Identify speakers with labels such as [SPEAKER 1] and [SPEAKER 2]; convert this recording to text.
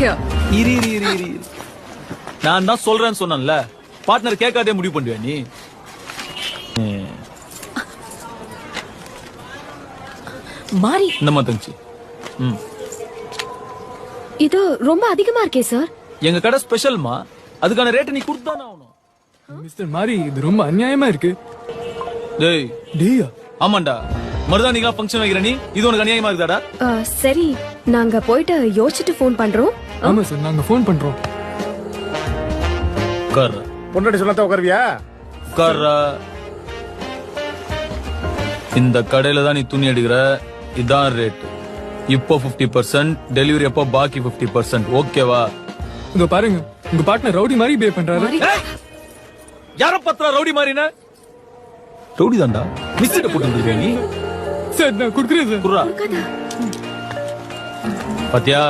[SPEAKER 1] here.
[SPEAKER 2] இரு இரு இரு இரு நான் தான் சொல்றேன்னு சொன்னேன்ல பார்ட்னர் கேட்காதே முடிவு பண்ணுவியா நீ
[SPEAKER 1] மாறி
[SPEAKER 2] இந்தம்மா தங்கச்சி
[SPEAKER 1] இது ரொம்ப அதிகமா இருக்கே சார்.
[SPEAKER 2] எங்க கடை ஸ்பெஷல்மா அதுக்கான ரேட் நீ கொடுத்தானே ஆகணும்.
[SPEAKER 3] மிஸ்டர் மாரி இது ரொம்ப அநியாயமா இருக்கு.
[SPEAKER 2] டேய்
[SPEAKER 3] டேயா
[SPEAKER 2] ஆமாண்டா மருதானிக்கா ஃபங்க்ஷன் வைக்கிற நீ இது உனக்கு அநியாயமா இருக்குதாடா?
[SPEAKER 1] சரி நாங்க போயிட்டு யோசிச்சுட்டு ஃபோன் பண்றோம்.
[SPEAKER 3] ஆமா சார் நாங்க ஃபோன் பண்றோம்.
[SPEAKER 2] கர்
[SPEAKER 4] பொண்டாட்டி சொல்லாத உட்காருவியா?
[SPEAKER 2] கர் இந்த கடையில தான் நீ துணி எடுக்கிற இதான் ரேட். இப்போ 50% டெலிவரி அப்போ பாக்கி 50%. ஓகேவா?
[SPEAKER 3] இங்க பாருங்க உங்க பார்ட்னர் ரவுடி மாதிரி பே பண்றாரு.
[SPEAKER 2] யார பத்திரா ரவுடி மாறின? ரவுடி தான்டா. மிஸ்டேக் போட்டு நீ
[SPEAKER 3] சார் நான் குடுக்குறேன் சார்.
[SPEAKER 2] குர்ரா பாத்தியா